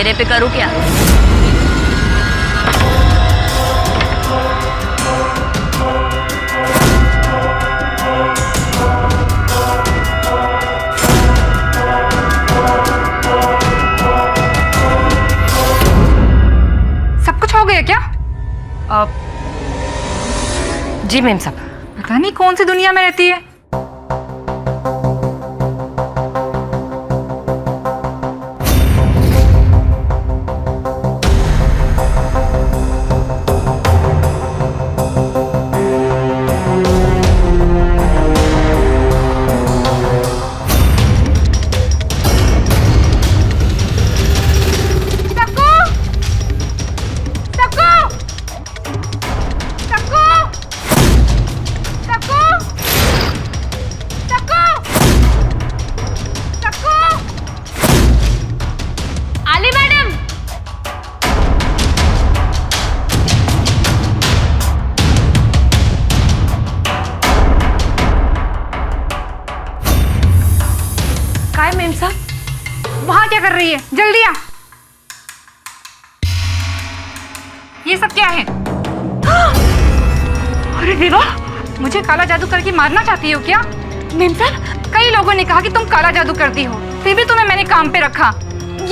मेरे पे करूँ क्या? सब कुछ हो गया क्या? जी मैम साहब। पता नहीं कौन सी दुनिया में रहती है। मैम साहब वहां क्या कर रही है? जल्दी आ। ये सब क्या है? अरे देवा, मुझे काला जादू करके मारना चाहती हो क्या? मैम साहब, कई लोगों ने कहा कि तुम काला जादू करती हो, फिर भी तुम्हें मैंने काम पे रखा।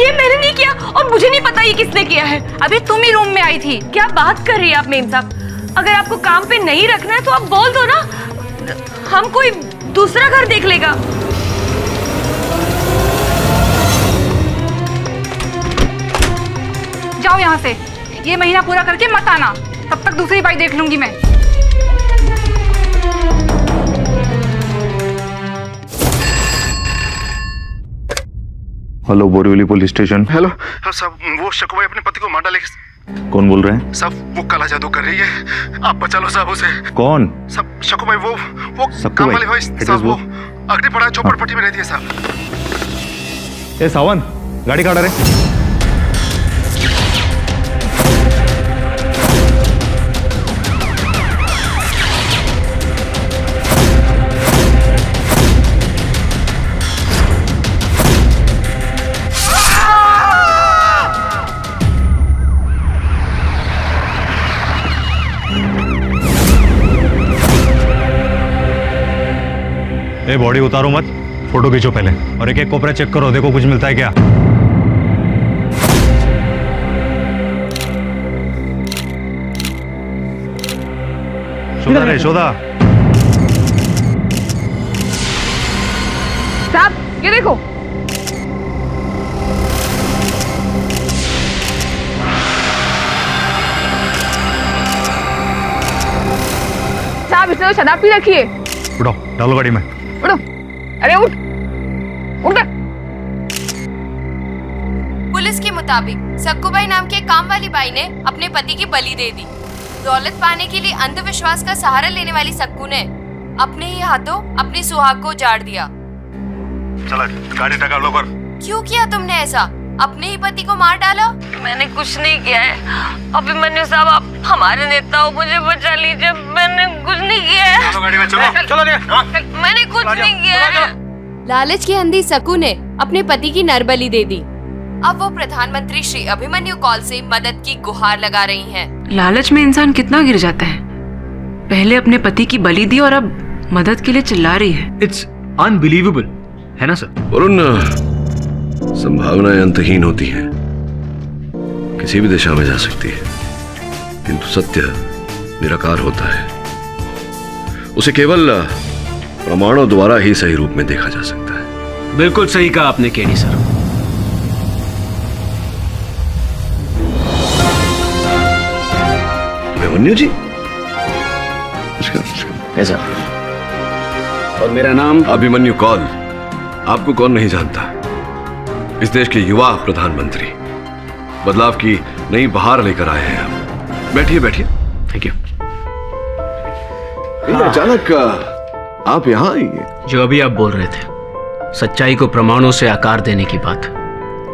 ये मैंने नहीं किया और मुझे नहीं पता ये किसने किया है। अभी तुम ही रूम में आई थी। क्या बात कर रही है आप मैम साहब? अगर आपको काम पे नहीं रखना है तो आप बोल दो ना, हम कोई दूसरा घर देख लेगा। जाओ यहाँ से, ये महीना पूरा करके मत आना, तब तक दूसरी बाई देख लूंगी मैं। Hello, Borivali police station. Hello साहब, वो शकुबाई अपने पति को मार डालेगी। कौन बोल रहे हैं? साहब वो काला जादू कर रही है, आप बचा लो साहब उसे। कौन? साहब शकुबाई, वो शकुबाई? काम वाली भाई साहब, वो वो? अग्नि पड़ा चौपड़पट्टी में रहती है साहब। ए सावन, गाड़ी काटा रहे। ए बॉडी उतारो मत, फोटो खींचो पहले और एक एक कोपरा चेक करो, देखो कुछ मिलता है क्या। शोधा रे शोधा। साहब ये देखो। साहब इसने तो शराब पी रखी है। उठो, डालो गाड़ी में। उठो, अरे उठ उठ। पुलिस के मुताबिक सक्कुबाई नाम के काम वाली बाई ने अपने पति की बलि दे दी। दौलत पाने के लिए अंधविश्वास का सहारा लेने वाली सक्कू ने अपने ही हाथों अपनी सुहाग को उजाड़ दिया। चला गाड़ी टका लो कर। क्यों किया तुमने ऐसा? अपने ही पति को मार डाला? मैंने कुछ नहीं किया है। अभिमन्यु साहब, आप हमारे नेता हो, मुझे बचा लीजिए। मैंने कुछ नहीं किया है। चलो गाड़ी में, चलो चलो मैंने कुछ नहीं किया है। लालच की अंधी सक्कू ने अपने पति की नरबली दे दी। अब वो प्रधानमंत्री श्री अभिमन्यु कौल से मदद की गुहार लगा रही हैं। लालच में इंसान कितना गिर जाता है। पहले अपने पति की बलि दी और अब मदद के लिए चिल्ला रही है। इट्स अनबिलीवेबल, है ना सर? वरुण, संभावनाएं अंतहीन होती हैं, किसी भी दिशा में जा सकती है, किंतु सत्य निराकार होता है। उसे केवल प्रमाणों द्वारा ही सही रूप में देखा जा सकता है। बिल्कुल सही कहा आपने केडी सर। अभिमन्यु जी, ऐसा। और मेरा नाम अभिमन्यु कौल। आपको कौन नहीं जानता? इस देश के युवा प्रधानमंत्री, बदलाव की नई बहार लेकर आए हैं आप। बैठिए बैठिए। Thank you. अचानक आप यहाँ आइए। जो अभी आप बोल रहे थे, सच्चाई को प्रमाणों से आकार देने की बात,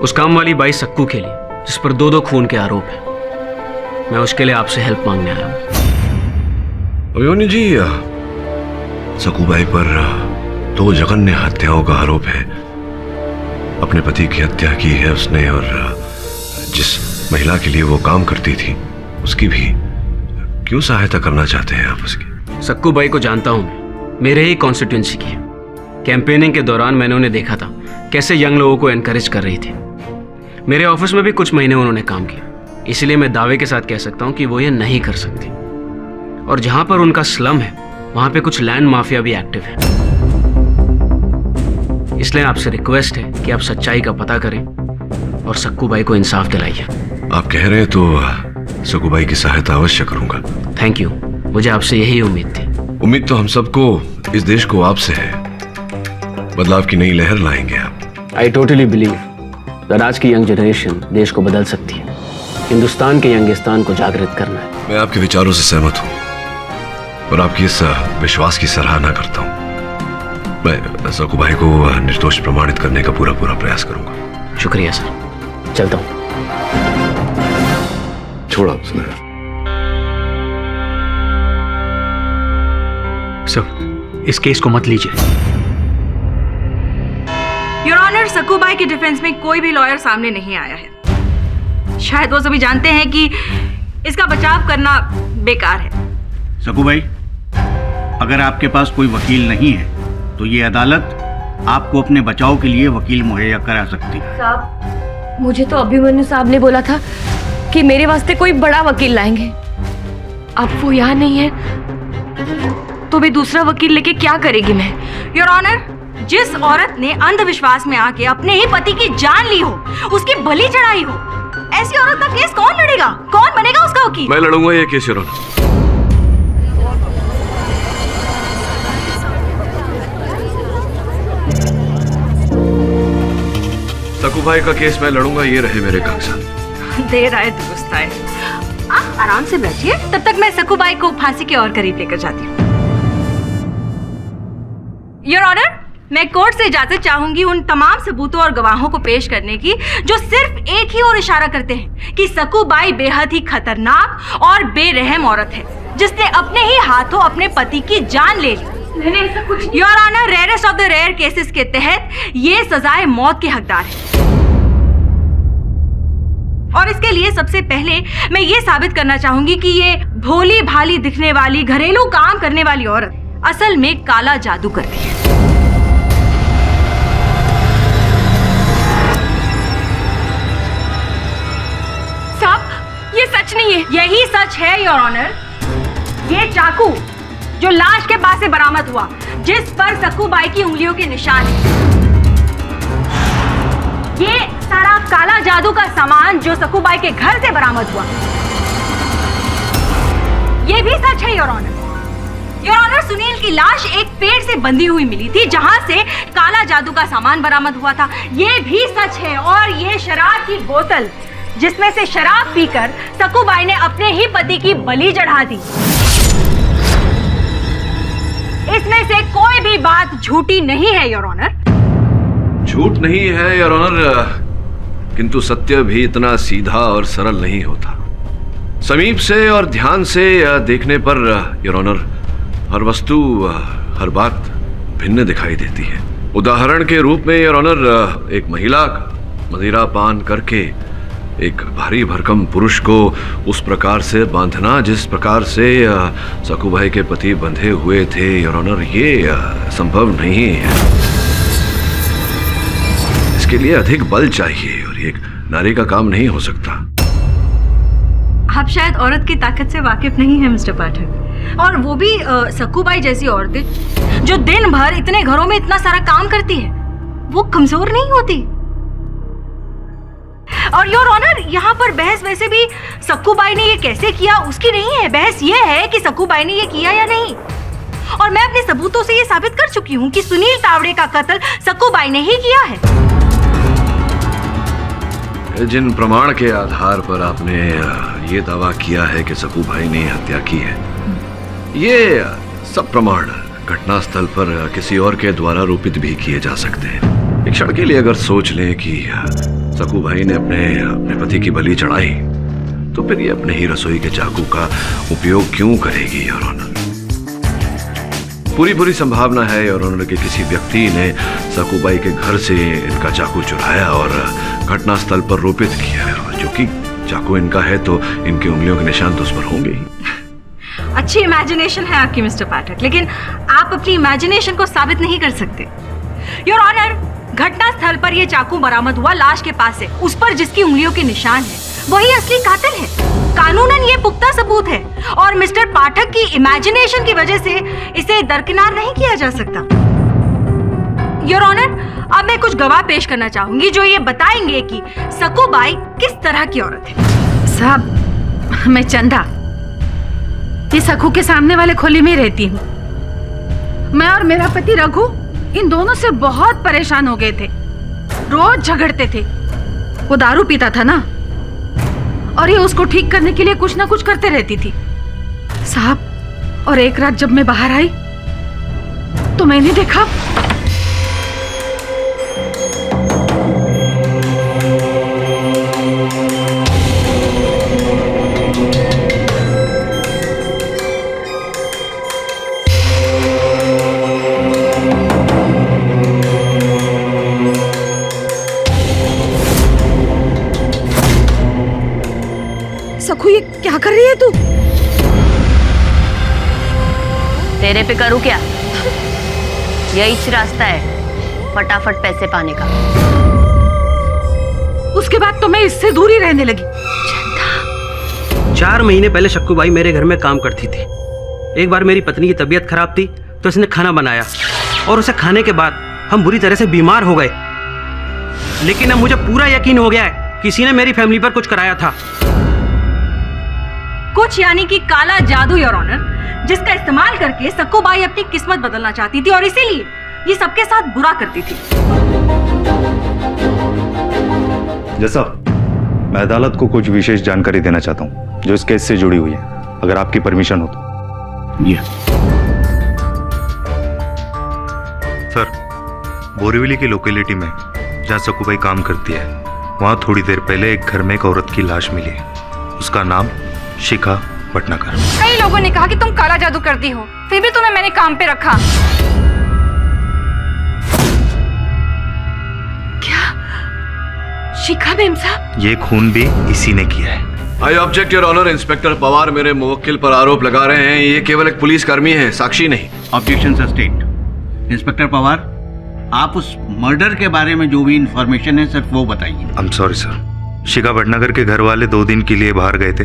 उस काम वाली बाई सक्कू के लिए जिस पर दो खून के आरोप हैं, मैं उसके लिए आपसे हेल्प मांगने आया हूँ। अभिमन्यु जी, सक्कूबाई पर 2 जघन्य हत्याओं का आरोप है। अपने पति की हत्या की है उसने और जिस महिला के लिए वो काम करती थी उसकी भी क्यों सहायता करना चाहते हैं आप उसकी? सक्कू बाई को जानता हूं मैं, मेरे ही कॉन्स्टिट्यूंसी की है। कैंपेनिंग के दौरान मैंने उन्हें देखा था कैसे यंग लोगों को एनकरेज कर रही थी। मेरे ऑफिस में भी कुछ महीने उन्होंने काम किया, इसलिए मैं दावे के साथ कह सकता हूं कि वो ये नहीं कर सकती। और जहां पर उनका स्लम है वहां पे कुछ लैंड माफिया भी एक्टिव है। इसलिए आपसे रिक्वेस्ट है कि आप सच्चाई का पता करें और सक्कू बाई को इंसाफ दिलाइए। आप कह रहे हैं तो सक्कू बाई की सहायता अवश्य करूंगा। थैंक यू, मुझे आपसे यही उम्मीद थी। उम्मीद तो हम सबको, इस देश को आपसे है। बदलाव की नई लहर लाएंगे आप। आई टोटली बिलीव दैट आज की यंग जनरेशन देश को बदल सकती है। हिंदुस्तान के यंगिस्तान को जागृत करना है। मैं आपके विचारों से सहमत हूं और आपकी इस विश्वास की सराहना करता हूं। मैं सक्कू भाई को निर्दोष प्रमाणित करने का पूरा प्रयास करूंगा। शुक्रिया सर, चलता हूं। छोड़ा उसने। सर, इस केस को मत लीजिए। योर ऑनर, सक्कू बाई के डिफेंस में कोई भी लॉयर सामने नहीं आया है। शायद वो सभी जानते हैं कि इसका बचाव करना बेकार है। सक्कू भाई, अगर आपके पास कोई वकील नहीं है तो ये अदालत आपको अपने बचाव के लिए वकील मुहैया करा सकती है। साहब, मुझे तो अभिमन्यु साहब ने बोला था कि मेरे वास्ते कोई बड़ा वकील लाएंगे। अब वो यहाँ नहीं है तो भी दूसरा वकील लेके क्या करेगी मैं? योर ऑनर, जिस औरत ने अंधविश्वास में आके अपने ही पति की जान ली हो, उसकी बलि चढ़ाई हो, ऐसी औरत का केस कौन लड़ेगा? कौन बनेगा उसका वकील? मैं लड़ूंगा ये केस, योर ऑनर। सक्कू भाई का केस मैं लड़ूंगा, ये रहे मेरे कागजात। देर आए दुरुस्त आए। आप आराम से बैठिए, तब तक मैं सक्कू बाई को फांसी के और करीब लेकर जाती हूँ। योर ऑनर, मैं कोर्ट से इजाजत चाहूंगी उन तमाम सबूतों और गवाहों को पेश करने की जो सिर्फ एक ही ओर इशारा करते हैं कि सक्कू बाई बेहद ही खतरनाक और बेरहम औरत है जिसने अपने ही हाथों अपने पति की जान ले ली। मैंने ऐसा कुछ नहीं। Your honour, rarest of the rare cases के तहत ये सजाए मौत के हकदार है। और इसके लिए सबसे पहले मैं ये साबित करना चाहूंगी कि ये भोली भाली दिखने वाली घरेलू काम करने वाली औरत असल में काला जादू करती है। साहब, ये सच नहीं है। यही सच है योर ऑनर। ये चाकू जो लाश के पास से बरामद हुआ, जिस पर सक्कू बाई की उंगलियों के निशान है, ये सारा काला जादू का सामान जो सक्कू बाई के घर से बरामद हुआ, ये भी सच है your honour. Your honour, Sunil की लाश एक पेड़ से बंधी हुई मिली थी जहां से काला जादू का सामान बरामद हुआ था, ये भी सच है। और ये शराब की बोतल जिसमें से शराब पीकर सक्कू बाई ने अपने ही पति की बलि चढ़ा दी, इसमें से कोई भी बात झूठी नहीं है योर ऑनर। झूठ नहीं है योर ऑनर, किंतु सत्य भी इतना सीधा और सरल नहीं होता। समीप से और ध्यान से देखने पर योर ऑनर हर वस्तु, हर बात भिन्न दिखाई देती है। उदाहरण के रूप में योर ऑनर, एक महिला मदिरा पान करके एक भारी भरकम पुरुष को उस प्रकार से बांधना जिस प्रकार से सक्कू भाई के पति बंधे हुए थे योर ऑनर, ये संभव नहीं है। इसके लिए अधिक बल चाहिए और ये एक नारी का काम नहीं हो सकता। आप शायद औरत की ताकत से वाकिफ नहीं है मिस्टर पाठक, और वो भी सक्कू बाई जैसी औरतें जो दिन भर इतने घरों में इतना सारा काम करती है, वो कमजोर नहीं होती। और योर ऑनर, यहाँ पर बहस वैसे भी सक्कू बाई ने ये कैसे किया उसकी नहीं है, बहस ये है कि सक्कू बाई ने ये किया या नहीं। और मैं अपने सबूतों से ये साबित कर चुकी हूँ कि सुनील तावड़े का कत्ल सक्कू बाई ने ही किया है। जिन प्रमाण के आधार पर आपने ये दावा किया है कि सक्कू भाई ने हत्या की है, ये सब प्रमाण घटनास्थल पर किसी और के द्वारा रूपित भी किए जा सकते हैं। एक क्षण के लिए अगर सोच लें कि सक्कू भाई ने अपने पति की बलि चढ़ाई, तो फिर ये अपने ही रसोई के चाकू का उपयोग क्यों करेगी योर ऑनर? पूरी संभावना है योर ऑनर कि किसी व्यक्ति ने सक्कू बाई के घर से इनका चाकू चुराया और घटनास्थल पर रोपित किया है, और जो कि चाकू इनका है तो इनकी उंगलियों के निशान तो उस पर होंगे ही। अच्छी इमेजिनेशन है आपकी मिस्टर पाठक, लेकिन आप अपनी इमेजिनेशन को साबित नहीं कर सकते। योर ऑनर, घटनास्थल पर यह चाकू बरामद हुआ लाश के पास से, उस पर जिसकी उंगलियों के निशान है वही असली कातिल है। कानूनन ये पुख्ता सबूत है और मिस्टर पाठक की इमेजिनेशन की वजह से इसे दरकिनार नहीं किया जा सकता। योर ऑनर, अब मैं कुछ गवाह पेश करना चाहूंगी जो ये बताएंगे कि सकूबाई किस तरह की औरत है। साहब, मैं चंदा ये सखू के सामने वाले खोली में रहती हूँ। मैं और मेरा पति रघु इन दोनों से बहुत परेशान हो गए थे, रोज झगड़ते थे। वो दारू पीता था ना, और ये उसको ठीक करने के लिए कुछ ना कुछ करते रहती थी साहब। और एक रात जब मैं बाहर आई तो मैंने देखा सखू, ये क्या कर रही है तू? तेरे पे करूँ क्या? यही रास्ता है फटाफट पैसे पाने का। उसके बाद तो मैं इससे दूर ही रहने लगी। 4 महीने पहले शक्कूबाई मेरे घर में काम करती थी। एक बार मेरी पत्नी की तबीयत खराब थी तो इसने खाना बनाया, और उसे खाने के बाद हम बुरी तरह से बीमार हो गए। लेकिन अब मुझे पूरा यकीन हो गया है किसी ने मेरी फैमिली पर कुछ कराया था। कुछ यानी कि काला जादू, योर ऑनर, जिसका इस्तेमाल करके सक्कूबाई अपनी किस्मत बदलना चाहती थी और इसीलिए ये सबके साथ बुरा करती थी। जैसा मैं अदालत को कुछ विशेष जानकारी देना चाहता हूँ जो इस केस से जुड़ी हुई है, अगर आपकी परमिशन हो तो। सर, बोरीवली की लोकेलिटी में जहाँ सकूबाई काम करती है, वहाँ थोड़ी देर पहले एक घर में एक औरत की लाश मिली है। उसका नाम शिखा भटनागर। कई लोगों ने कहा कि तुम काला जादू करती हो, फिर भी तुम्हें मैंने काम पे रखा। क्या शिखा मैम साहब? ये खून भी इसी ने किया है। I object your honour. Inspector Pawar मेरे मुवक्किल पर आरोप लगा रहे हैं ये केवल एक पुलिसकर्मी है, साक्षी नहीं। Objection sustained. इंस्पेक्टर पवार, आप उस मर्डर के बारे में जो भी इंफॉर्मेशन है सिर्फ वो बताइए। I am sorry sir. Shikha Bhatnagar के घर वाले 2 दिन के लिए बाहर गए थे।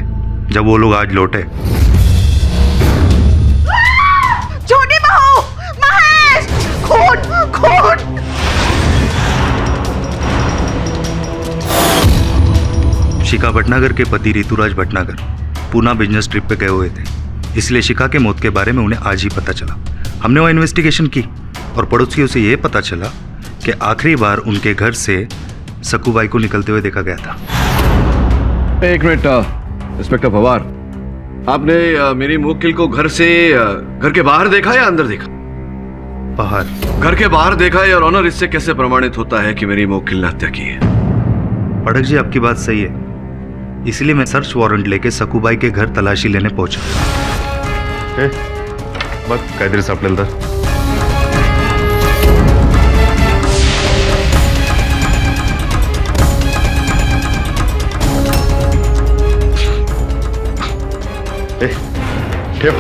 जब वो लोग आज लौटे, छोटी बहू, महेश, खून खून। शिखा भटनागर के पति ऋतुराज भटनागर पूना बिजनेस ट्रिप पे गए हुए थे, इसलिए शिखा के मौत के बारे में उन्हें आज ही पता चला। हमने वहाँ इन्वेस्टिगेशन की और पड़ोसियों से यह पता चला कि आखिरी बार उनके घर से सकूबाई को निकलते हुए देखा गया था। एक मिनट इंस्पेक्टर पवार, आपने मेरी मुवक्किल को घर के बाहर देखा या अंदर देखा? बाहर। घर के बाहर देखा है, और ऑनर इससे कैसे प्रमाणित होता है कि मेरी मुवक्किल ने हत्या की है? पड़क जी, आपकी बात सही है, इसलिए मैं सर्च वारंट लेके सकूबाई के घर तलाशी लेने पहुंचा। बस काहीतरी सापडेल तर। ठेव।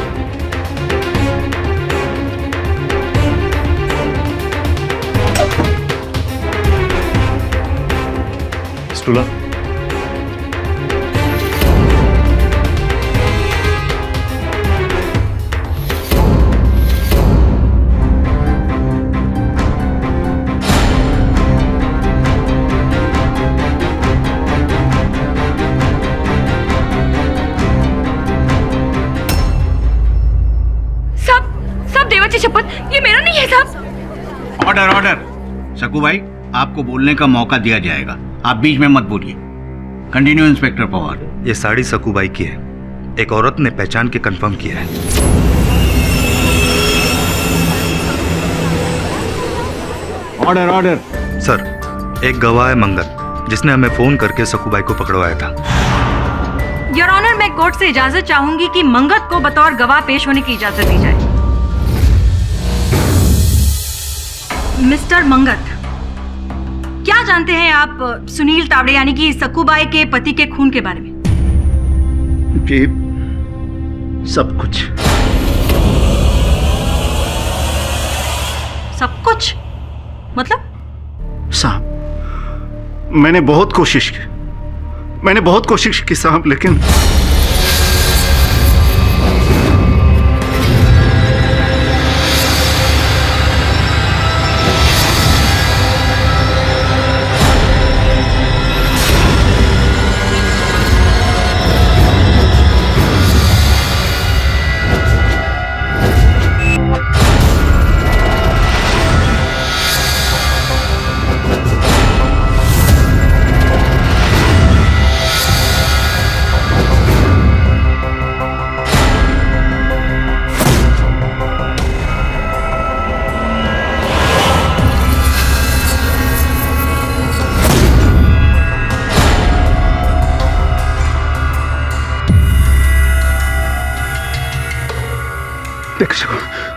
स्टूला। शपथ, ये मेरा नहीं है साहब। Order order. सकूबाई, आपको बोलने का मौका दिया जाएगा, आप बीच में मत बोलिए। Continue inspector Pawar. ये साड़ी सकूबाई की है, एक औरत ने पहचान के कंफर्म किया है। Order order. सर, एक गवाह है मंगल, जिसने हमें फोन करके सकूबाई को पकड़वाया था। योर ऑनर, मैं कोर्ट से इजाजत चाहूंगी कि मंगत को बतौर गवाह पेश होने की इजाजत दी जाए। मिस्टर मंगत, क्या क्या जानते हैं आप सुनील तावड़े यानी कि सक्कूबाई के पति के खून के बारे में? कि सब कुछ। सब कुछ मतलब? साहब, मैंने बहुत कोशिश की साहब, लेकिन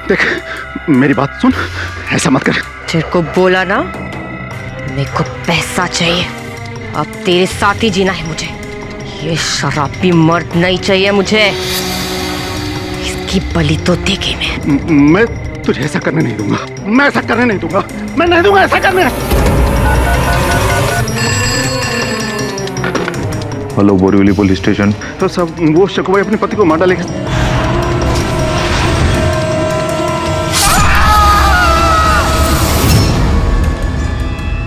देख, मेरी बात सुन, ऐसा मत कर। तेरे को बोला ना, मेरे को पैसा चाहिए। अब तेरे साथ ही जीना है मुझे। ये शराबी मर्द नहीं चाहिए मुझे। इसकी बलि तो देगी मैं तुझे ऐसा करने नहीं दूंगा। मैं ऐसा करने नहीं दूंगा। मैं नहीं दूंगा ऐसा करने। Hello, Borivali police station. तो सब वो शकुबाई अपने पति को मार डालेगा।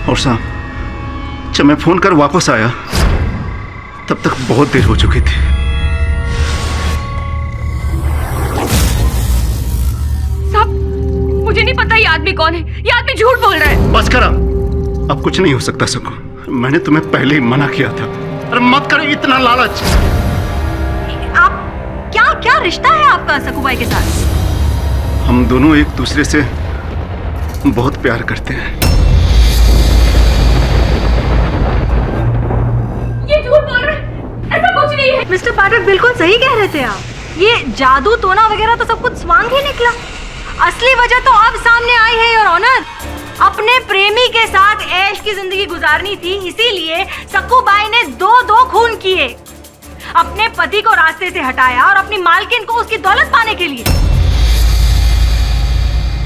और साहब, जब मैं फोन कर वापस आया तब तक बहुत देर हो चुकी थी। साहब, मुझे नहीं पता ये आदमी कौन है। ये आदमी झूठ बोल रहा है। बस करा, अब कुछ नहीं हो सकता सकू। मैंने तुम्हें पहले ही मना किया था। अरे मत करो इतना लालच। आप क्या रिश्ता है आपका सक्कूबाई के साथ? हम दोनों एक दूसरे से बहुत प्यार करते हैं। मिस्टर पाठक, बिल्कुल सही कह रहे थे आप। ये जादू टोना वगैरह तो सब कुछ स्वांग ही निकला। असली वजह तो अब सामने आई है योर ऑनर। अपने प्रेमी के साथ ऐश की जिंदगी गुजारनी थी, इसीलिए सक्कूबाई ने दो खून किए। अपने पति को रास्ते से हटाया और अपनी मालकिन को उसकी दौलत पाने के लिए।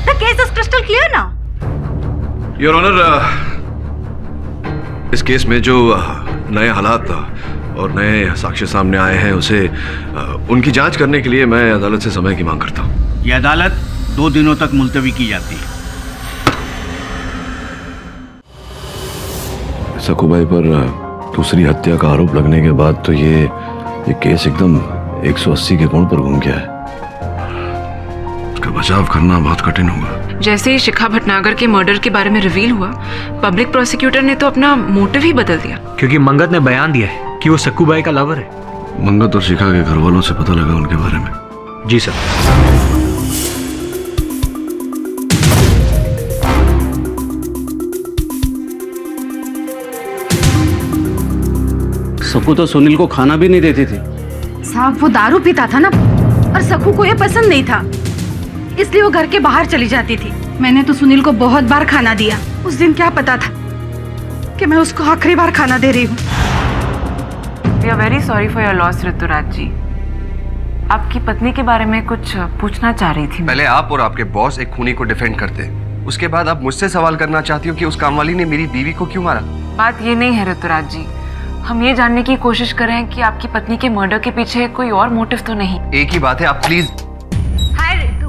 The case is crystal clear now. Your honour, इस केस में जो नए हालात और नए साक्ष्य सामने आए हैं, उनकी जांच करने के लिए मैं अदालत से समय की मांग करता हूं। यह अदालत 2 दिनों तक मुलतवी की जाती है। सक्कूबाई पर दूसरी हत्या का आरोप लगने के बाद तो ये केस एकदम 180 के कोण पर घूम गया है। उसका बचाव करना बहुत कठिन होगा। जैसे ही शिखा भटनागर के मर्डर के बारे में रिवील हुआ, पब्लिक प्रोसिक्यूटर ने तो अपना मोटिव ही बदल दिया। क्योंकि मंगत ने बयान दिया है कि वो सक्कूबाई का लवर है। मंगत और शिखा के घर वालों से पता लगा उनके बारे में? जी सर। सक्कू तो सुनील को खाना भी नहीं देती थी। साहब, वो दारू पीता था ना, और सक्कू को ये पसंद नहीं था, इसलिए वो घर के बाहर चली जाती थी। मैंने तो सुनील को बहुत बार खाना दिया। उस दिन क्या पता था कि मैं उसको आखिरी बार खाना दे रही हूँ। We are very sorry for your loss, Rituraj जी। आपकी पत्नी के बारे में कुछ पूछना चाह रही थी। पहले आप और आपके बॉस एक खूनी को डिफेंड करते, उसके बाद आप मुझसे सवाल करना चाहती हो कि उस कामवाली ने मेरी बीवी को क्यों मारा। बात ये नहीं है ऋतुराज जी, हम ये जानने की कोशिश कर रहे हैं कि आपकी पत्नी के मर्डर के पीछे कोई और मोटिव तो नहीं। एक ही बात है, आप please. Hi Ritu.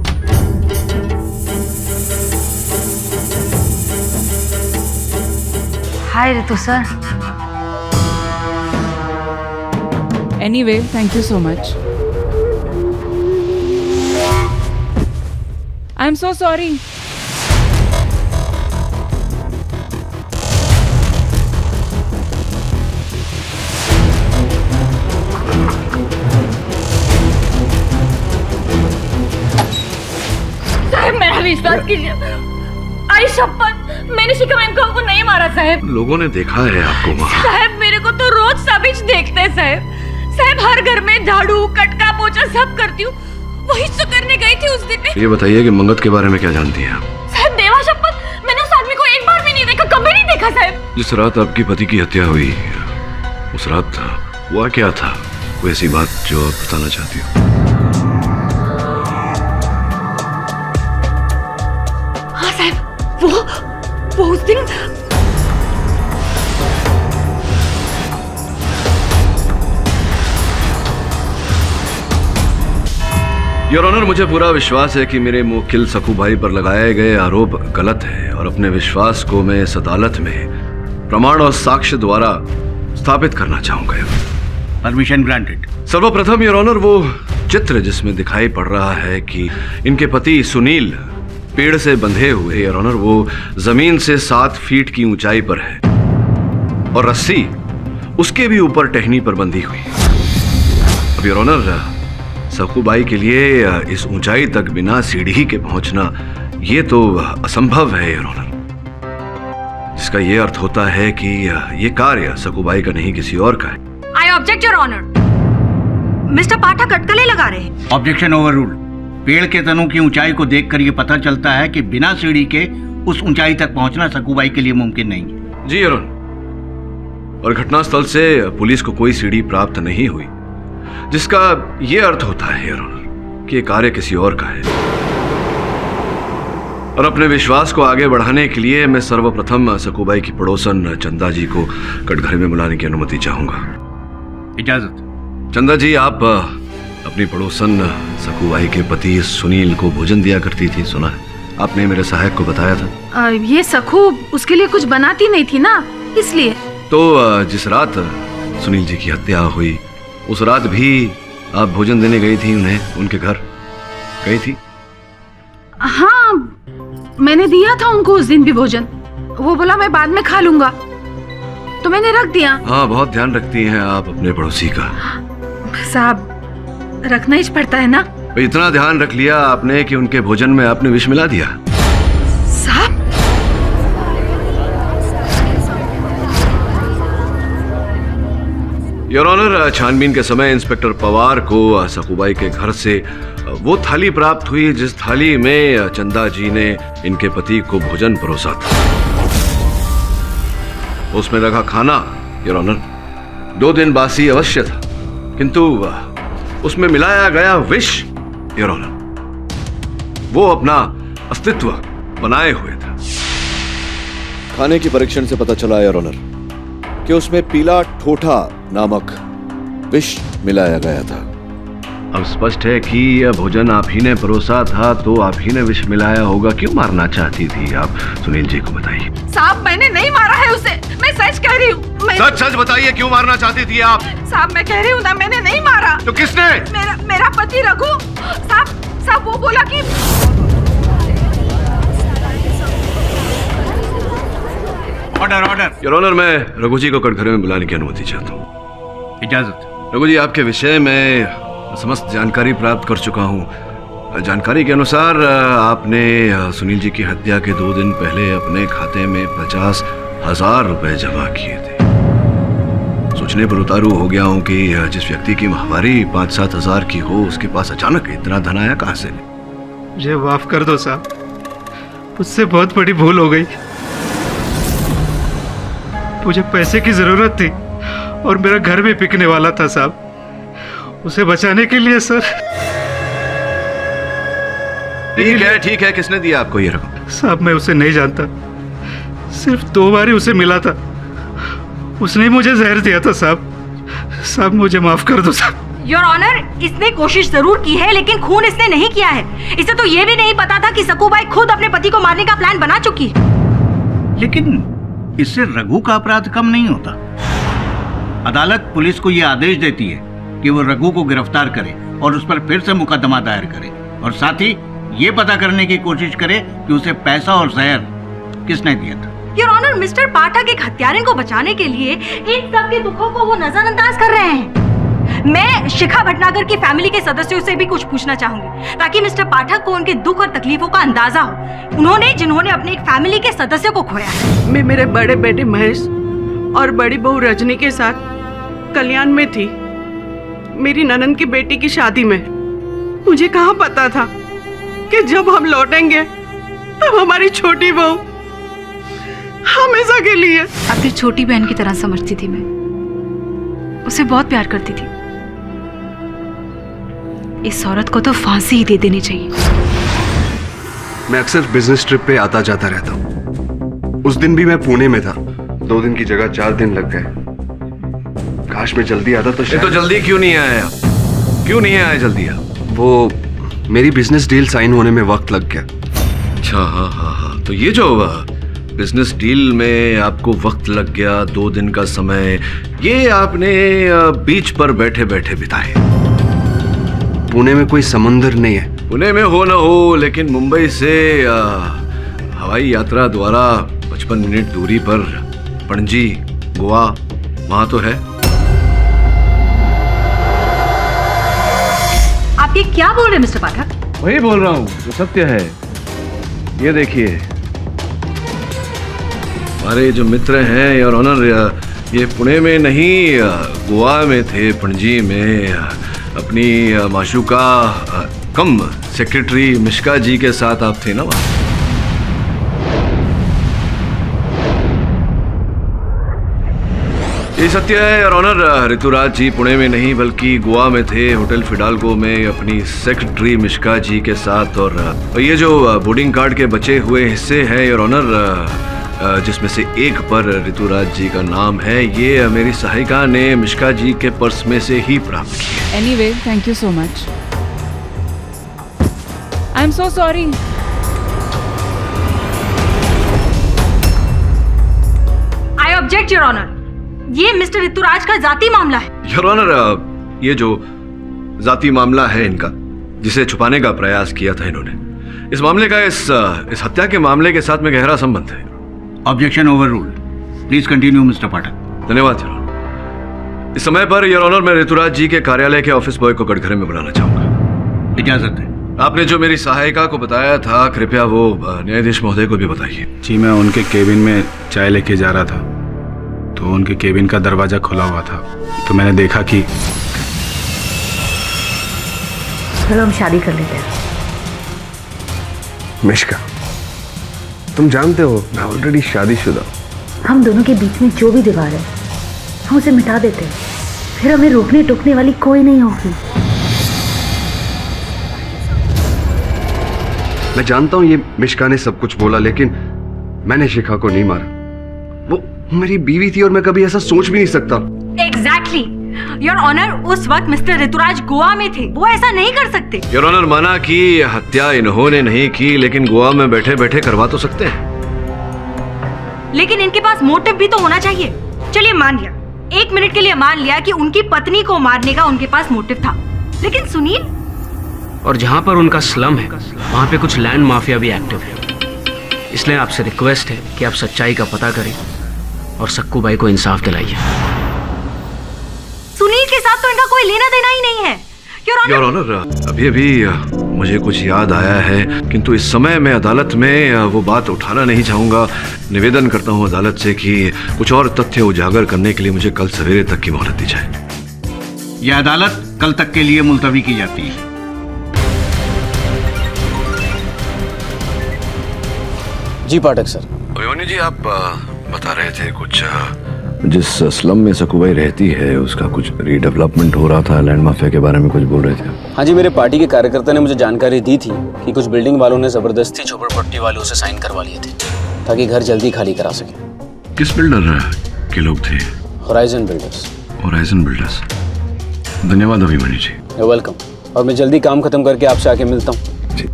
Hi Ritu sir. Anyway, thank you so much. I'm so sorry. साहब, मेरा विश्वास कीजिए। आई शपथ, मैंने शिखा मैम को नहीं मारा साहब। लोगों ने देखा है आपको वहाँ। साहब, मेरे को तो रोज सभी देखते हैं साहब। साहब, हर घर में झाड़ू कटका पोछा सब करती हूँ। वही तो करने गई थी उस दिन में। ये बताइए कि मंगत के बारे में क्या जानती हैं आप? साहब, देवा शपथ, मैंने उस आदमी को एक बार भी नहीं देखा, कभी नहीं देखा देखा साहब? जिस रात आपके पति की हत्या हुई, उस रात हुआ क्या था? कोई ऐसी बात जो आप बताना चाहती हो? हाँ साहब, वो उस दिन योर ऑनर, मुझे पूरा विश्वास है कि मेरे मुवक्किल सकू भाई पर लगाए गए आरोप गलत है और अपने विश्वास को मैं इस अदालत में प्रमाण और साक्ष्य द्वारा स्थापित करना चाहूंगा। Permission granted. सर्वप्रथम योर ऑनर, वो चित्र जिसमें दिखाई पड़ रहा है कि इनके पति सुनील पेड़ से बंधे हुए, योर ऑनर, वो जमीन से 7 फीट की ऊंचाई पर है और रस्सी उसके भी ऊपर टहनी पर बंधी हुई। अब योर ऑनर, सकूबाई के लिए इस ऊंचाई तक बिना सीढ़ी के पहुंचना ये तो असंभव है योर ऑनर, जिसका ये अर्थ होता है कि ये कार्य सकूबाई का नहीं किसी और का है। I object your honour. Mister Pathak अटकलें लगा रहे हैं। Objection overruled. पेड़ के तनों की ऊंचाई को देखकर ये पता चलता है कि बिना सीढ़ी के उस ऊंचाई तक पहुंचना सकूबाई के लिए मुमकिन नहीं है। जी योर ऑनर, और घटनास्थल से पुलिस को कोई सीढ़ी प्राप्त नहीं हुई, जिसका यह अर्थ होता है योर ऑनर कि यह कार्य किसी और का है। और अपने विश्वास को आगे बढ़ाने के लिए मैं सर्वप्रथम सकूबाई की पड़ोसन चंदा जी को कटघरे में बुलाने की अनुमति चाहूंगा। इजाजत। चंदा जी, आप अपनी पड़ोसन सकूबाई के पति सुनील को भोजन दिया करती थी, सुना है? आपने मेरे सहायक को बताया था। ये सखू उसके लिए कुछ बनाती नहीं थी ना, इसलिए। तो जिस रात सुनील जी की हत्या हुई, उस रात भी आप भोजन देने गई थी उन्हें, उनके घर गई थी? हाँ, मैंने दिया था उनको उस दिन भी भोजन। वो बोला मैं बाद में खा लूंगा, तो मैंने रख दिया। हाँ, बहुत ध्यान रखती हैं आप अपने पड़ोसी का। साहब, रखना ही पड़ता है ना। इतना ध्यान रख लिया आपने कि उनके भोजन में आपने विष मिला दिया। साहब, योर ऑनर, छानबीन के समय इंस्पेक्टर पवार को सकूबाई के घर से वो थाली प्राप्त हुई जिस थाली में चंदा जी ने इनके पति को भोजन परोसा था। उसमें रखा खाना योर ऑनर 2 दिन बासी अवश्य था, किंतु उसमें मिलाया गया विष योर ऑनर, वो अपना अस्तित्व बनाए हुए था। खाने की परीक्षण से पता चला योर ऑनर कि उसमें पीला ठोठा नामक विष मिलाया गया था। अब स्पष्ट है कि यह भोजन आप ही ने परोसा था, तो आप ही ने विष मिलाया होगा। क्यों मारना चाहती थी आप? सुनील जी को बताइए। साहब, मैंने नहीं मारा है उसे, मैं सच कह रही हूँ। सच सच बताइए, क्यों मारना चाहती थी आप? साहब, मैं कह रही हूँ ना, मैंने नहीं मारा। तो किसने? मेरा पति रघु। साहब वो बोला कि ऑर्डर। योर ऑनर, मैं रघु जी को कटघरे में बुलाने की अनुमति चाहता हूँ। इजाजत। रघु जी, आपके विषय में समस्त जानकारी प्राप्त कर चुका हूँ। जानकारी के अनुसार आपने सुनील जी की हत्या के 2 दिन पहले अपने खाते में 50,000 रुपए जमा किए थे। सोचने पर उतारू हो गया हूँ कि जिस व्यक्ति की माहवारी 5-7 हजार की हो, उसके पास अचानक इतना धन आया कहाँ से? मुझे माफ कर दो साहब, मुझसे बहुत बड़ी भूल हो गई। मुझे पैसे की जरूरत थी और मेरा घर भी बिकने वाला था साहब, उसे बचाने के लिए सर। ठीक है, किसने दिया आपको ये रकम? साहब, मैं उसे नहीं जानता, सिर्फ 2 बार ही उसे मिला था, उसने मुझे जहर दिया था साहब, मुझे माफ कर दो साहब। योर ऑनर, इसने कोशिश जरूर की है, लेकिन खून इसने नहीं किया है। इसे तो ये भी नहीं पता था कि सकूबाई खुद अपने पति को मारने का प्लान बना चुकी है। लेकिन इससे रघु का अपराध कम नहीं होता। अदालत पुलिस को यह आदेश देती है कि वो रघु को गिरफ्तार करे और उस पर फिर से मुकदमा दायर करे, और साथ ही ये पता करने की कोशिश करे कि उसे पैसा और जहर किसने दिया था। योर ऑनर, मिस्टर पाठक एक हत्यारे को बचाने के लिए इन सब के दुखों को वो नजरअंदाज कर रहे हैं। मैं शिखा भटनागर की फैमिली के सदस्यों से भी कुछ पूछना चाहूंगी, ताकि मिस्टर पाठक को उनके दुख और तकलीफों का अंदाजा हो, जिन्होंने अपने एक फैमिली के सदस्य को खोया है। मैं मेरे बड़े बेटे महेश और बड़ी बहू रजनी के साथ कल्याण में थी, मेरी ननद की बेटी की शादी में। मुझे कहाँ पता था कि जब हम लौटेंगे तब हमारी छोटी बहू हमेशा के लिए। अपनी छोटी बहन की तरह समझती थी मैं, उसे बहुत प्यार करती थी। इस औरत को तो फांसी ही दे देनी चाहिए। मैं अक्सर बिजनेस ट्रिप पे आता जाता रहता हूँ। उस दिन भी मैं पुणे में था। 2 दिन की जगह 4 दिन लग गए। काश मैं जल्दी आता तो शायद। तो जल्दी क्यों नहीं आया? क्यों नहीं आया जल्दी? वो मेरी बिजनेस डील साइन होने में वक्त लग गया। अच्छा, हाँ हाँ हाँ, तो ये जो बिजनेस डील में आपको वक्त लग गया, 2 दिन का समय, ये आपने बीच पर बैठे बैठे बिताए। पुणे में कोई समंदर नहीं है। पुणे में हो ना हो, लेकिन मुंबई से हवाई यात्रा द्वारा 55 मिनट दूरी पर पणजी, गोवा, वहां तो है। आप ये क्या बोल रहे हैं मिस्टर पाठक? वही बोल रहा हूँ जो सत्य है। ये देखिए, हमारे जो मित्र हैं योर ऑनर, ये पुणे में नहीं गोवा में थे, पणजी में अपनी माशूका कम सेक्रेटरी मिश्का जी के साथ आप थे ना वहाँ। ये सत्य है योर ऑनर, ऋतुराज जी पुणे में नहीं बल्कि गोवा में थे, होटल फिडाल्गो में अपनी सेक्रेटरी मिश्का जी के साथ। और ये जो बोर्डिंग कार्ड के बचे हुए हिस्से हैं योर ऑनर, जिसमें से एक पर ऋतुराज जी का नाम है, ये मेरी सहायिका ने मिश्का जी के पर्स में से ही प्राप्त किया। Anyway, thank you so much. I am so sorry. I object your honour, ये मिस्टर ऋतुराज का जाति मामला है। योर ऑनर, ये जो जाति मामला है इनका, जिसे छुपाने का प्रयास किया था इन्होंने, इस मामले का इस हत्या के मामले के साथ में गहरा संबंध है। Objection overruled. Please continue mister Pathak. धन्यवाद योर ऑनर। इस समय पर योर ऑनर मैं ऋतुराज जी के कार्यालय के ऑफिस बॉय को कटघरे में बुलाना चाहूंगा। इजाजत है। आपने जो मेरी सहायिका को बताया था, कृपया वो न्यायाधीश महोदय को भी बताइए। जी, मैं उनके केबिन में चाय लेके जा रहा था, तो उनके केबिन का दरवाजा खुला हुआ था, तो मैंने देखा कि। चलो हम शादी कर लेते हैं। मिश्का, तुम जानते हो मैं ऑलरेडी शादीशुदा। हम दोनों के बीच में जो भी दीवार है, हम उसे मिटा देते हैं, फिर हमें रोकने टोकने वाली कोई नहीं होगी। मैं जानता हूं ये मिश्का ने सब कुछ बोला, लेकिन मैंने शिखा को नहीं मारा। वो मेरी बीवी थी और मैं कभी ऐसा सोच भी नहीं सकता। एग्जैक्टली योर ऑनर, उस वक्त मिस्टर ऋतुराज गोवा में थे, वो ऐसा नहीं कर सकते। योर ऑनर, माना कि हत्या इन्होंने नहीं की, लेकिन गोवा में बैठे बैठे करवा तो सकते हैं। लेकिन इनके पास मोटिव भी तो होना चाहिए। चलिए मान लिया, 1 मिनट के लिए मान लिया कि उनकी पत्नी को मारने का उनके पास मोटिव था, लेकिन सुनील। और जहाँ पर उनका स्लम है, वहाँ पे कुछ लैंड माफिया भी एक्टिव है। इसलिए आपसे रिक्वेस्ट है कि आप सच्चाई का पता करें और सक्कू भाई को इंसाफ दिलाइए। सुनील के साथ तो इनका कोई लेना देना ही नहीं है। योर ऑनर, अभी अभी मुझे कुछ याद आया है, किंतु इस समय मैं अदालत में वो बात उठाना नहीं चाहूंगा। निवेदन करता हूँ अदालत से कि कुछ और तथ्य उजागर करने के लिए मुझे कल सवेरे तक की मोहलत दी जाए। यह अदालत कल तक के लिए मुलतवी की जाती है। जी पाठक सर। अभिमन्यु जी, आप बता रहे थे कुछ। जिस स्लम में सकुबाई रहती है उसका कुछ रीडेवलपमेंट हो रहा था, लैंड माफिया के बारे में कुछ बोल रहे थे। हाँ जी, मेरे पार्टी के कार्यकर्ता ने मुझे जानकारी दी थी कि कुछ बिल्डिंग वालों ने जबरदस्ती झोपड़पट्टी वालों से साइन करवा लिए थे ताकि घर जल्दी खाली करा सके। किस बिल्डर के लोग थे? Horizon builders. Horizon builders. धन्यवाद अभिमन्यु जी। You welcome. और मैं जल्दी काम खत्म करके आपसे आके मिलता हूँ। जी।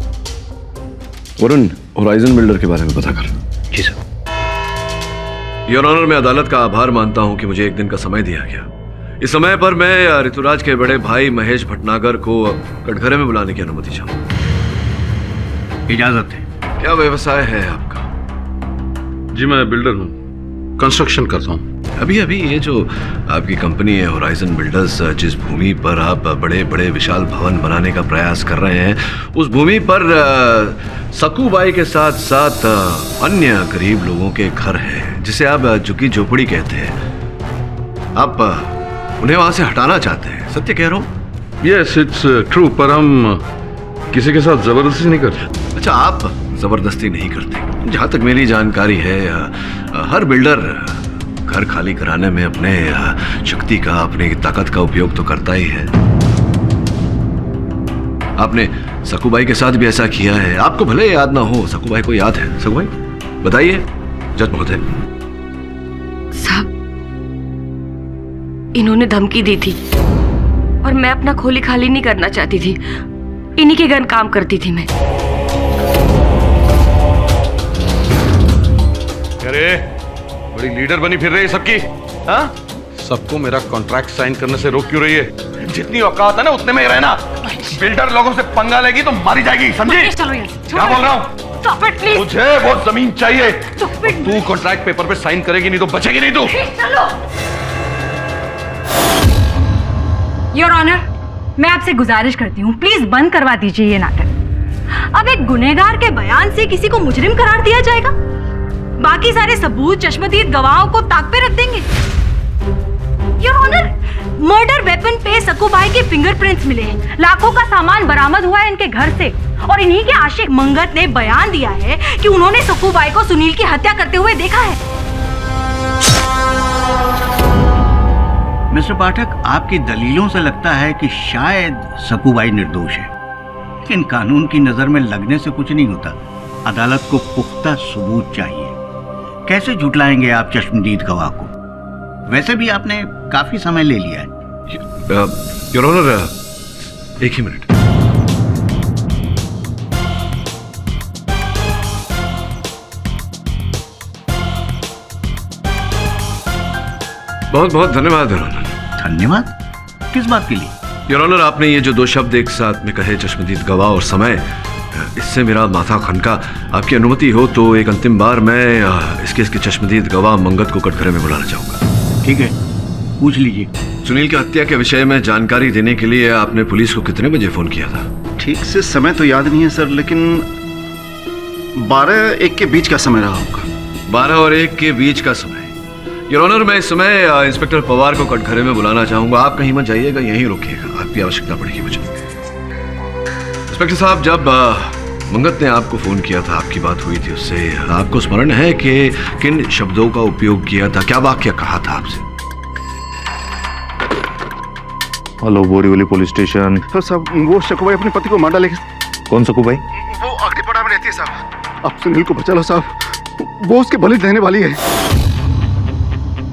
वरुण, होराइजन बिल्डर के बारे में पता कर। जी सर। योर ऑनर, मैं अदालत का आभार मानता हूं कि मुझे 1 दिन का समय दिया गया। इस समय पर मैं ऋतुराज के बड़े भाई महेश भटनागर को कटघरे में बुलाने की अनुमति चाहूंगा। इजाजत है। क्या व्यवसाय है आपका? जी, मैं बिल्डर हूँ, कंस्ट्रक्शन करता हूँ। अभी अभी ये जो आपकी कंपनी है होराइजन बिल्डर्स, जिस भूमि पर आप बड़े बड़े विशाल भवन बनाने का प्रयास कर रहे हैं, उस भूमि पर सकूबाई के साथ साथ अन्य गरीब लोगों के घर हैं, जिसे आप झुग्गी झोपड़ी कहते हैं। आप उन्हें वहां से हटाना चाहते हैं, सत्य कह रहा हूँ? यस, इट्स ट्रू, पर हम किसी के साथ जबरदस्ती नहीं करते। अच्छा, आप जबरदस्ती नहीं करते। जहाँ तक मेरी जानकारी है, हर बिल्डर घर खाली कराने में अपने शक्ति का, अपनी ताकत का उपयोग तो करता ही है। आपने सकूबाई के साथ भी ऐसा किया है। आपको भले याद ना हो, सकूबाई को याद है। सकूबाई बताइए जज महोदय। साहब, इन्होंने धमकी दी थी और मैं अपना खोली खाली नहीं करना चाहती थी। इन्हीं के घर काम करती थी मैं। अरे बड़ी लीडर बनी फिर रही है सबकी। हाँ, सबको मेरा कॉन्ट्रैक्ट साइन करने से रोक क्यों रही है? जितनी औकात है ना उतने में ही रहना। बिल्डर लोगों से पंगा लेगी तो मारी जाएगी, समझी? चलो यहाँ से। क्या बोल रहा हूँ? Stop it, please. मुझे वो जमीन चाहिए। Stop it. तू कॉन्ट्रैक्ट पेपर पे साइन करेगी नहीं तो बचेगी नहीं तू। चलो। योर ऑनर, मैं आपसे गुजारिश करती हूँ, प्लीज बंद करवा दीजिए ये नाटक। अब एक गुनहगार के बयान से किसी को मुजरिम करार दिया जाएगा? बाकी सारे सबूत, चश्मदीद गवाहों को ताक पे रख देंगे। योर ऑनर, मर्डर वेपन पे सकूबाई के फिंगरप्रिंट्स मिले हैं। लाखों का सामान बरामद हुआ है इनके घर से और इन्हीं के आशिक मंगत ने बयान दिया है कि उन्होंने सकूबाई को सुनील की हत्या करते हुए देखा है। मिस्टर पाठक, आपकी दलीलों से लगता है कि शायद सकूबाई निर्दोष है, लेकिन कानून की नजर में लगने से कुछ नहीं होता। अदालत को पुख्ता सबूत चाहिए। कैसे झुटलाएंगे आप चश्मदीद गवाह को? वैसे भी आपने काफी समय ले लिया है। योर ऑनर, एक ही मिनट। बहुत बहुत धन्यवाद योर ऑनर। धन्यवाद? किस बात के लिए? योर ऑनर, आपने ये जो दो शब्द एक साथ में कहे, चश्मदीद गवाह और समय, इससे मेरा माथा खनका। आपकी अनुमति हो तो एक अंतिम बार मैं इसके चश्मदीद गवाह मंगत को कटघरे में बुलाना चाहूंगा। ठीक है, पूछ लीजिए। सुनील की हत्या के विषय में जानकारी देने के लिए आपने पुलिस को कितने बजे फोन किया था? ठीक से समय तो याद नहीं है सर, लेकिन 12-1 के बीच का समय रहा होगा। 12 और 1 के बीच का समय। योर ऑनर, मैं इस समय इंस्पेक्टर पवार को कटघरे में बुलाना चाहूंगा। आप कहीं मत जाइएगा, यहीं रुकिएगा, आपकी आवश्यकता पड़ेगी मुझे। इंस्पेक्टर साहब, जब मंगत ने आपको फोन किया था, आपकी बात हुई थी उससे, आपको स्मरण है कि किन शब्दों का उपयोग किया था? क्या वाक्य कहा था आपसे? Hello, Borivali police station. तो साहब, वो शकुबाई अपने पति को मार डालेगी। कौन सकूबाई? वो अग्निपड़ा में रहती है साहब। आप सुनील को बचा लो साहब, वो उसके बलि देने वाली है।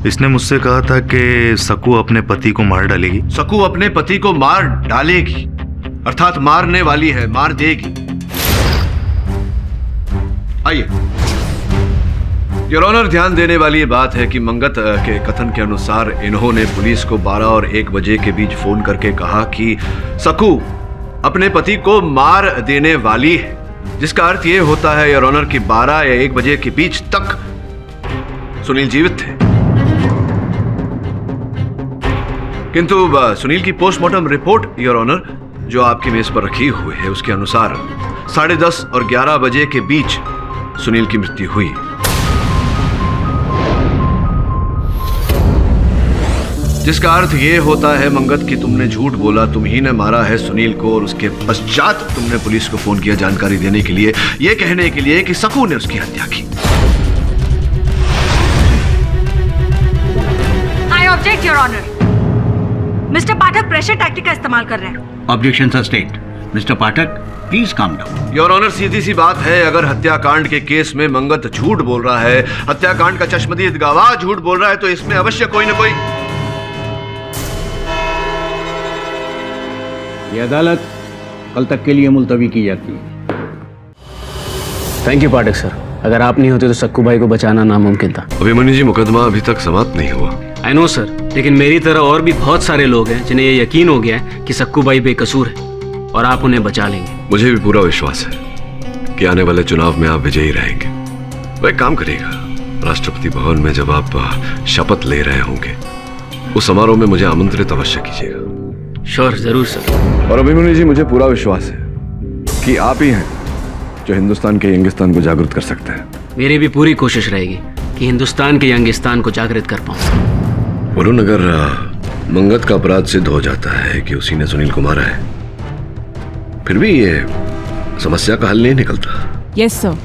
इसने मुझसे कहा था कि सकू अपने पति को मार डालेगी। सकू अपने पति को मार डालेगी, अर्थात मारने वाली है, मार देगी। आइए। योर ऑनर, ध्यान देने वाली ये बात है कि मंगत के कथन के अनुसार इन्होंने पुलिस को 12 और 1 बजे के बीच फोन करके कहा कि सकू अपने पति को मार देने वाली है, जिसका अर्थ ये होता है योर ऑनर कि 12 या 1 बजे के बीच तक सुनील जीवित थे। किंतु सुनील की पोस्टमार्टम रिपोर्ट योर ऑनर, जो आपकी मेज पर रखी हुई है, उसके अनुसार 10:30 और 11 बजे के बीच सुनील की मृत्यु हुई। जिसका अर्थ यह होता है मंगत कि तुमने झूठ बोला, तुम ही ने मारा है सुनील को, और उसके पश्चात तुमने पुलिस को फोन किया जानकारी देने के लिए, यह कहने के लिए कि सकू ने उसकी हत्या की। I object your honour. Mister Pathak pressure tactic का इस्तेमाल कर रहे हैं। Objection sustained. Mister Pathak, please calm down. Your honour, सीधी सी बात है, अगर हत्याकांड के केस में मंगत झूठ बोल रहा है, हत्याकांड का चश्मदीद गवाह झूठ बोल रहा है, तो इसमें अवश्य कोई न कोई। ये अदालत कल तक के लिए मुलतवी की जाती है। थैंक यू पाठक सर, अगर आप नहीं होते तो सक्कू भाई को बचाना नामुमकिन था। अभिमन्यु जी, मुकदमा अभी तक समाप्त नहीं हुआ। आई नो सर, लेकिन मेरी तरह और भी बहुत सारे लोग हैं जिन्हें ये यकीन हो गया है कि सक्कू भाई बेकसूर है और आप उन्हें बचा लेंगे। मुझे भी पूरा विश्वास है कि आने वाले चुनाव में आप विजयी रहेंगे। वह एक काम करिएगा, राष्ट्रपति भवन में जब आप शपथ ले रहे होंगे, उस समारोह में मुझे आमंत्रित अवश्य कीजिएगा। श्योर, जरूर सर। और अभिमन्यु जी, मुझे पूरा विश्वास है कि आप ही हैं जो हिंदुस्तान के यंगिस्तान को जागृत कर सकते हैं। मेरी भी पूरी कोशिश रहेगी कि हिंदुस्तान के यंगिस्तान को जागृत कर पाऊं। वरुण, अगर मंगत का अपराध सिद्ध हो जाता है कि उसी ने सुनील को मारा है, फिर भी ये समस्या का हल नहीं निकलता। यस सर,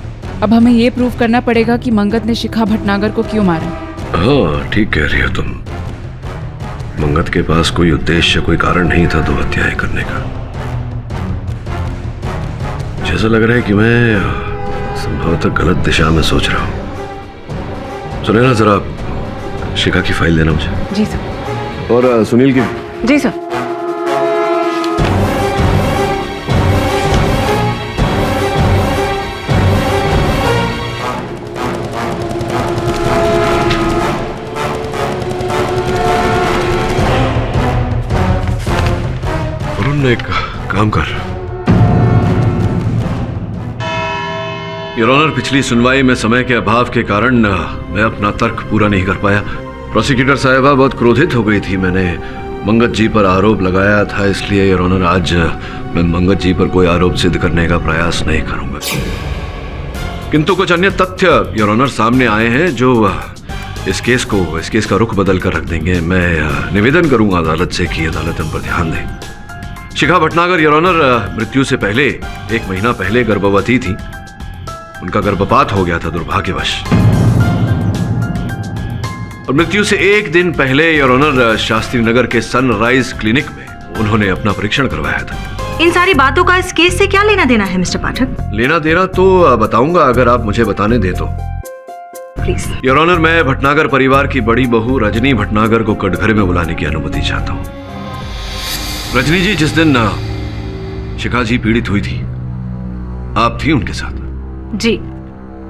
अब हमें ये प्रूव करना पड़ेगा कि मंगत ने शिखा भटनागर को क्यों मारा। हाँ, ठीक कह रही हो तुम। मंगत के पास कोई उद्देश्य, कोई कारण नहीं था दो हत्याएं करने का। जैसा लग रहा है कि मैं संभवतः गलत दिशा में सोच रहा हूं। सुने ना, जरा शिखा की फाइल देना मुझे। जी सर। और सुनील की। जी सर। एक काम कर योर ऑनर, पिछली सुनवाई में समय के अभाव के कारण मैं अपना तर्क पूरा नहीं कर पाया। प्रोसिक्यूटर साहिबा बहुत क्रोधित हो गई थी। मैंने मंगत जी पर आरोप लगाया था, इसलिए योर ऑनर आज मैं मंगत जी पर कोई आरोप सिद्ध करने का प्रयास नहीं करूंगा। किंतु कुछ अन्य तथ्य योर ऑनर सामने आए हैं जो इस केस का रुख बदल कर रख देंगे। मैं निवेदन करूंगा अदालत से कि अदालत इन पर ध्यान दे। शिखा भटनागर योर ऑनर मृत्यु से पहले 1 महीना पहले गर्भवती थी। उनका गर्भपात हो गया था दुर्भाग्यवश, और मृत्यु से 1 दिन पहले योर ऑनर शास्त्री नगर के सनराइज क्लिनिक में उन्होंने अपना परीक्षण करवाया था। इन सारी बातों का इस केस से क्या लेना देना है मिस्टर पाठक? लेना देना तो बताऊंगा अगर आप मुझे बताने दे तो। प्लीज। योर ऑनर, मैं भटनागर परिवार की बड़ी बहू रजनी भटनागर को कटघरे में बुलाने की अनुमति चाहता हूँ। रजनी जी, जिस दिन शिखा जी पीड़ित हुई थी, आप थी उनके साथ? जी,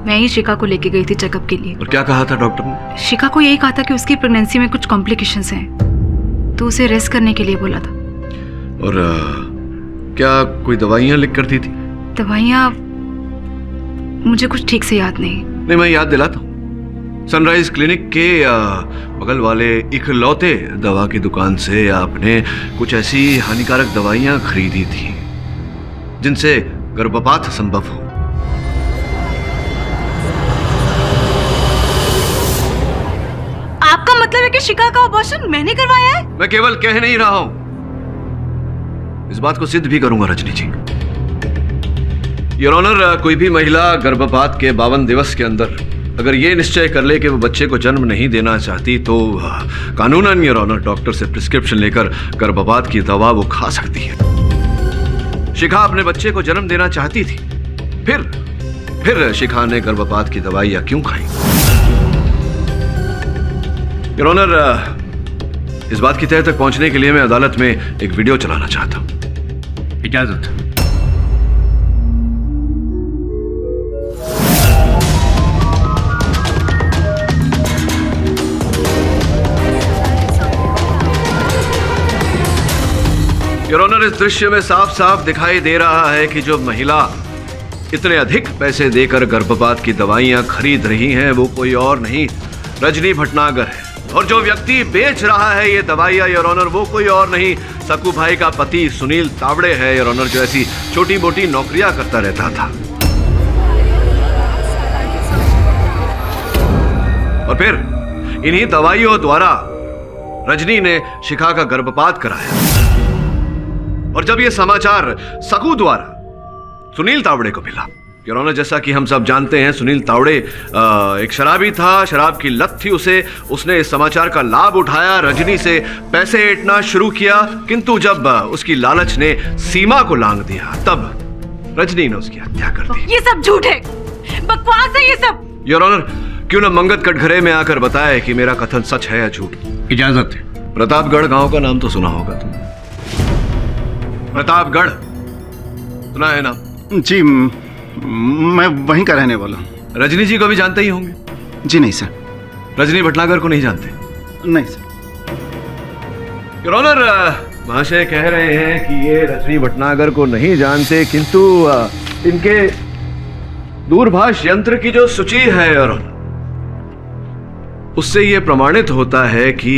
मैं ही शिखा को लेके गई थी चेकअप के लिए। और क्या कहा था डॉक्टर ने? शिखा को यही कहा था कि उसकी प्रेगनेंसी में कुछ कॉम्प्लिकेशंस हैं, तो उसे रेस्ट करने के लिए बोला था। और क्या कोई दवाइयां लिख कर दी थी? दवाइयां मुझे कुछ ठीक से याद नहीं। नहीं, मैं याद दिलाता हूँ। सनराइज क्लिनिक के बगल वाले इकलौते दवा की दुकान से आपने कुछ ऐसी हानिकारक दवाइयां खरीदी थी जिनसे गर्भपात संभव हो। आपका मतलब है कि शिखा का अबॉर्शन मैंने करवाया है? मैं केवल कह नहीं रहा हूं, इस बात को सिद्ध भी करूंगा रजनी जी। योर ऑनर, कोई भी महिला गर्भपात के 52 दिवस के अंदर अगर ये निश्चय कर ले कि वो बच्चे को जन्म नहीं देना चाहती तो कानूनन योर ऑनर डॉक्टर से प्रिस्क्रिप्शन लेकर गर्भपात की दवा वो खा सकती है। शिखा अपने बच्चे को जन्म देना चाहती थी, फिर शिखा ने गर्भपात की दवाइयां क्यों खाई? योर ऑनर, इस बात की तह तक पहुंचने के लिए मैं अदालत में एक वीडियो चलाना चाहता हूं। इजाजत। योर ऑनर, इस दृश्य में साफ साफ दिखाई दे रहा है कि जो महिला इतने अधिक पैसे देकर गर्भपात की दवाइयां खरीद रही हैं वो कोई और नहीं, रजनी भटनागर है। और जो व्यक्ति बेच रहा है ये दवाइयां योर ऑनर वो कोई और नहीं, सकू भाई का पति सुनील तावड़े है योर ऑनर, जो ऐसी छोटी मोटी नौकरियां करता रहता था। और फिर इन्हीं दवाइयों द्वारा रजनी ने शिखा का गर्भपात कराया। और जब यह समाचार सकू द्वारा सुनील तावड़े को मिला, योर ऑनर, जैसा कि हम सब जानते हैं सुनील तावड़े एक शराबी था, शराब की लत थी उसे। उसने इस समाचार का लाभ उठाया, रजनी से पैसे ऐंठना शुरू किया, किंतु जब उसकी लालच ने सीमा को लांघ दिया तब रजनी ने उसकी हत्या कर दी। ये सब झूठ है, बकवास है ये सब। योर ऑनर, क्यों न मंगत कटघरे में आकर बताए कि मेरा कथन सच है या झूठ। इजाजत है। प्रतापगढ़ गांव का नाम तो सुना होगा तुम? प्रतापगढ़ सुना है ना? जी, मैं वहीं का रहने वाला हूँ। रजनी जी को भी जानते ही होंगे? जी नहीं सर। रजनी भटनागर को नहीं जानते? नहीं सर। योर ऑनर, महाशय कह रहे हैं कि ये रजनी भटनागर को नहीं जानते, किंतु इनके दूरभाष यंत्र की जो सूची है योर ऑनर, उससे ये प्रमाणित होता है कि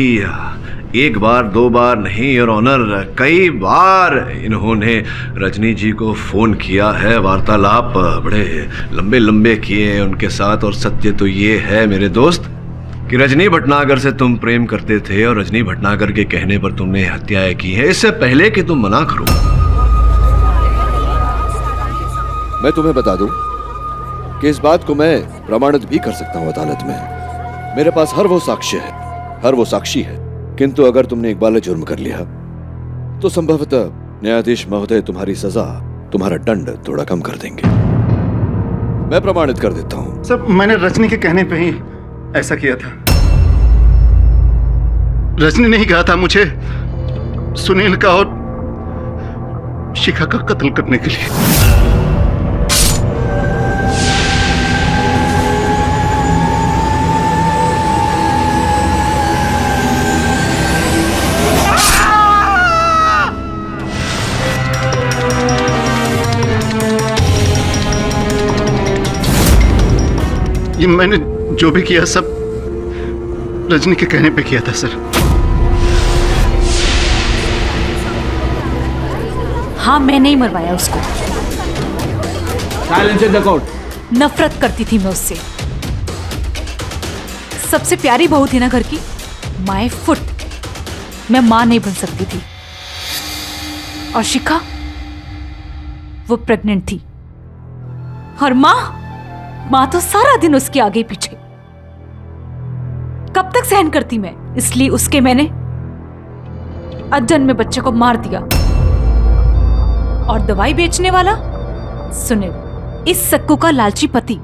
एक बार दो बार नहीं योर ऑनर, कई बार इन्होंने रजनी जी को फोन किया है, वार्तालाप बड़े लंबे लंबे किए उनके साथ। और सत्य तो ये है मेरे दोस्त कि रजनी भटनागर से तुम प्रेम करते थे और रजनी भटनागर के कहने पर तुमने हत्याएं की है, इससे पहले कि तुम मना करो। मैं तुम्हें बता दूं, कि इस बात को मैं प्रमाणित भी कर सकता हूं अदालत में। मेरे पास हर वो साक्ष्य है, हर वो साक्षी है। किंतु अगर तुमने इकबाल जुर्म कर लिया तो संभवतः न्यायाधीश महोदय तुम्हारी सजा, तुम्हारा दंड थोड़ा कम कर देंगे। मैं प्रमाणित कर देता हूं। सर, मैंने रजनी के कहने पे ही ऐसा किया था। रजनी ने ही कहा था मुझे सुनील का और शिखा का कत्ल करने के लिए। ये मैंने जो भी किया सब रजनी के कहने पे किया था सर। हाँ, मैं नहीं मरवाया उसको। Silence in the court. नफरत करती थी मैं उससे। सबसे प्यारी बहू थी ना घर की, माय फुट। मैं मां नहीं बन सकती थी। और शिखा, वो प्रेग्नेंट थी। और मां तो सारा दिन उसके आगे पीछे। कब तक सहन करती मैं? इसलिए उसके मैंने अजन्मे बच्चे को मार दिया। और दवाई बेचने वाला सुनील, इस सक्कू का लालची पति,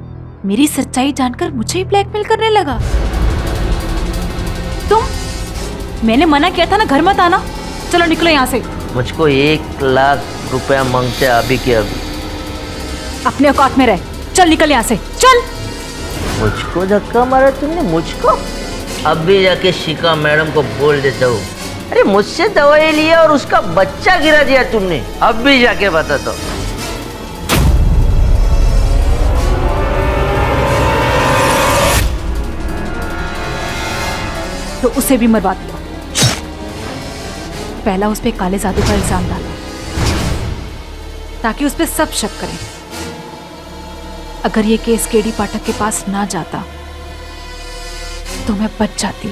मेरी सच्चाई जानकर मुझे ही ब्लैकमेल करने लगा। मैंने मना किया था ना, घर मत आना। चलो निकलो यहाँ से। मुझको 1 लाख रुपया मांगते अभी के अभी। अपने औकात में रह। चल निकल यहाँ से, चल। मुझको धक्का मारा तुमने? मुझको? अब भी जाके शिखा मैडम को बोल देता हूँ। अरे मुझसे दवाई लिया और उसका बच्चा गिरा दिया तुमने। अब भी जाके बताता हूँ। तो उसे भी मरवा दिया। पहला उस पे काले जादू का इल्जाम डाला ताकि उस पे सब शक करें। अगर ये केस केडी पाठक के पास ना जाता तो मैं बच जाती।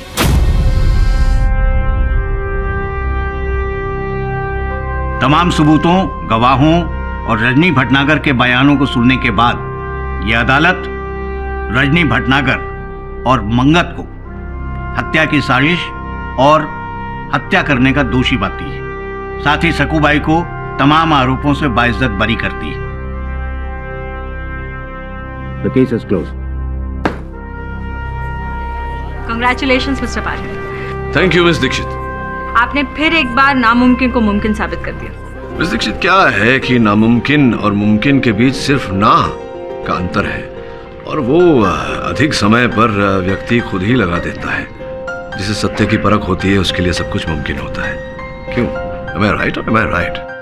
तमाम सबूतों, गवाहों और रजनी भटनागर के बयानों को सुनने के बाद यह अदालत रजनी भटनागर और मंगत को हत्या की साजिश और हत्या करने का दोषी पाती है। साथ ही सकूबाई को तमाम आरोपों से बाइज्जत बरी करती है। The case is closed. Congratulations, Mr. Patil. Thank you, Miss Dixit. आपने फिर एक बार नामुमकिन को मुमकिन साबित कर दिया। मिस दीक्षित, क्या है कि नामुमकिन और मुमकिन के बीच सिर्फ ना का अंतर है, और वो अधिक समय पर व्यक्ति खुद ही लगा देता है। जिसे सत्य की परख होती है उसके लिए सब कुछ मुमकिन होता है। क्यों? Am I right or am I right?